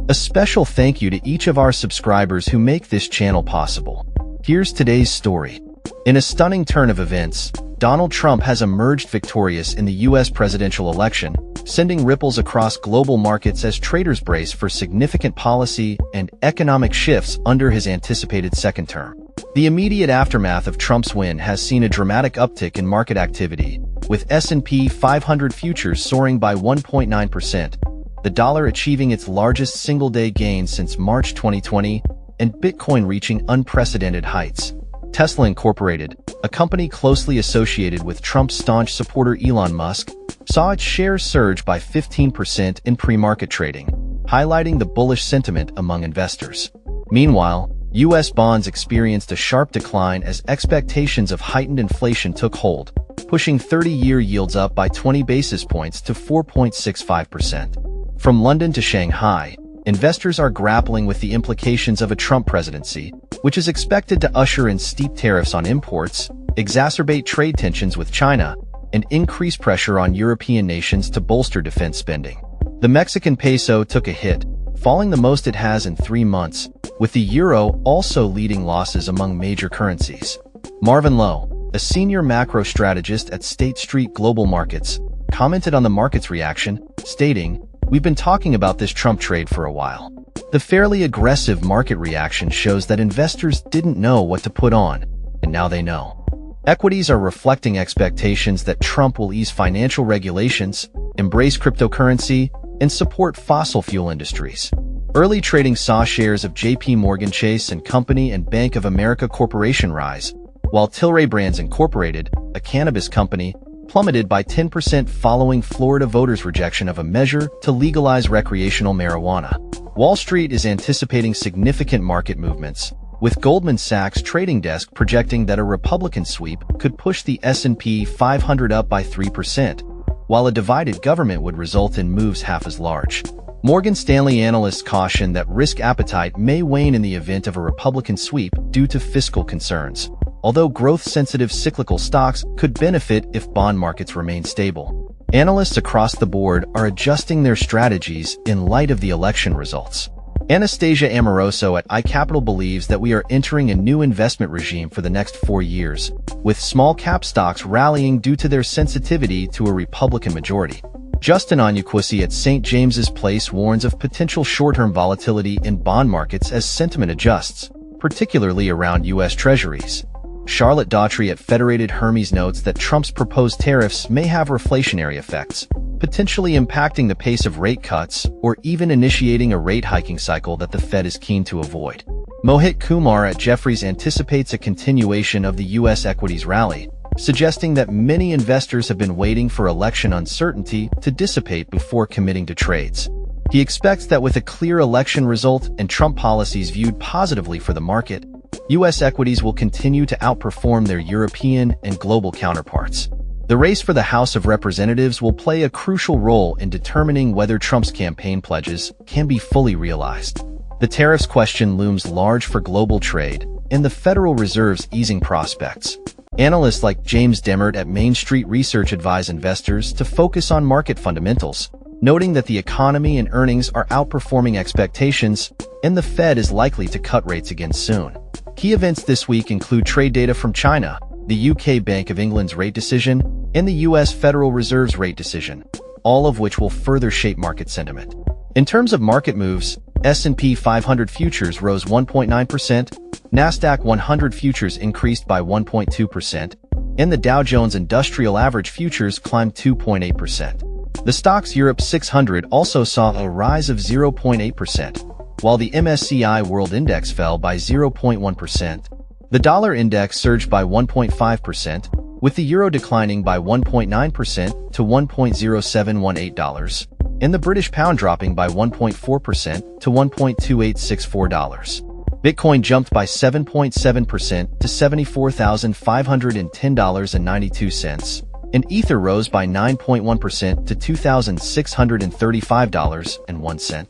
A special thank you to each of our subscribers who make this channel possible. Here's today's story. In a stunning turn of events, Donald Trump has emerged victorious in the U.S. presidential election, sending ripples across global markets as traders brace for significant policy and economic shifts under his anticipated second term. The immediate aftermath of Trump's win has seen a dramatic uptick in market activity, with S&P 500 futures soaring by 1.9%, the dollar achieving its largest single-day gain since March 2020, and Bitcoin reaching unprecedented heights. Tesla Incorporated, a company closely associated with Trump's staunch supporter Elon Musk, saw its shares surge by 15% in pre-market trading, highlighting the bullish sentiment among investors. Meanwhile, U.S. bonds experienced a sharp decline as expectations of heightened inflation took hold, pushing 30-year yields up by 20 basis points to 4.65%. From London to Shanghai, investors are grappling with the implications of a Trump presidency, which is expected to usher in steep tariffs on imports, exacerbate trade tensions with China, and increase pressure on European nations to bolster defense spending. The Mexican peso took a hit, falling the most it has in 3 months, with the euro also leading losses among major currencies. Marvin Lowe, a senior macro strategist at State Street Global Markets, commented on the market's reaction, stating, "We've been talking about this Trump trade for a while. The fairly aggressive market reaction shows that investors didn't know what to put on, and now they know." Equities are reflecting expectations that Trump will ease financial regulations, embrace cryptocurrency, and support fossil fuel industries. Early trading saw shares of J.P. Morgan Chase & Company and Bank of America Corporation rise, while Tilray Brands Incorporated, a cannabis company, plummeted by 10% following Florida voters' rejection of a measure to legalize recreational marijuana. Wall Street is anticipating significant market movements, with Goldman Sachs trading desk projecting that a Republican sweep could push the S&P 500 up by 3%, while a divided government would result in moves half as large. Morgan Stanley analysts caution that risk appetite may wane in the event of a Republican sweep due to fiscal concerns, although growth-sensitive cyclical stocks could benefit if bond markets remain stable. Analysts across the board are adjusting their strategies in light of the election results. Anastasia Amoroso at iCapital believes that we are entering a new investment regime for the next 4 years, with small-cap stocks rallying due to their sensitivity to a Republican majority. Justin Onyekwusi at St. James's Place warns of potential short-term volatility in bond markets as sentiment adjusts, particularly around U.S. Treasuries. Charlotte Daughtry at Federated Hermes notes that Trump's proposed tariffs may have reflationary effects, potentially impacting the pace of rate cuts or even initiating a rate hiking cycle that the Fed is keen to avoid. Mohit Kumar at Jefferies anticipates a continuation of the U.S. equities rally, suggesting that many investors have been waiting for election uncertainty to dissipate before committing to trades. He expects that with a clear election result and Trump policies viewed positively for the market, U.S. equities will continue to outperform their European and global counterparts. The race for the House of Representatives will play a crucial role in determining whether Trump's campaign pledges can be fully realized. The tariffs question looms large for global trade and the Federal Reserve's easing prospects. Analysts like James Demmert at Main Street Research advise investors to focus on market fundamentals, noting that the economy and earnings are outperforming expectations and the Fed is likely to cut rates again soon. Key events this week include trade data from China, the UK Bank of England's rate decision, and the US Federal Reserve's rate decision, all of which will further shape market sentiment. In terms of market moves, S&P 500 futures rose 1.9%, Nasdaq 100 futures increased by 1.2%, and the Dow Jones Industrial Average futures climbed 2.8%. The Stoxx Europe 600 also saw a rise of 0.8%, while the MSCI World Index fell by 0.1%. The dollar index surged by 1.5%, with the euro declining by 1.9% to $1.0718, and the British pound dropping by 1.4% to $1.2864. Bitcoin jumped by 7.7% to $74,510.92, and Ether rose by 9.1% to $2,635.01.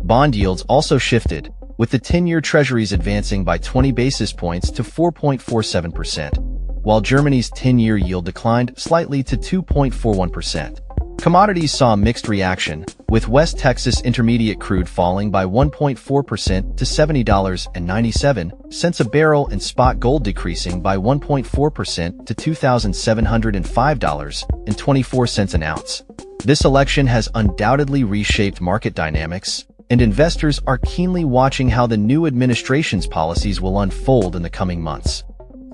Bond yields also shifted, with the 10-year Treasuries advancing by 20 basis points to 4.47%, while Germany's 10-year yield declined slightly to 2.41%. Commodities saw a mixed reaction, with West Texas Intermediate crude falling by 1.4% to $70.97 a barrel and spot gold decreasing by 1.4% to $2,705.24 an ounce. This election has undoubtedly reshaped market dynamics, and investors are keenly watching how the new administration's policies will unfold in the coming months.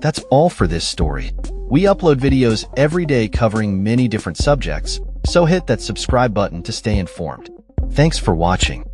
That's all for this story. We upload videos every day covering many different subjects, so hit that subscribe button to stay informed. Thanks for watching.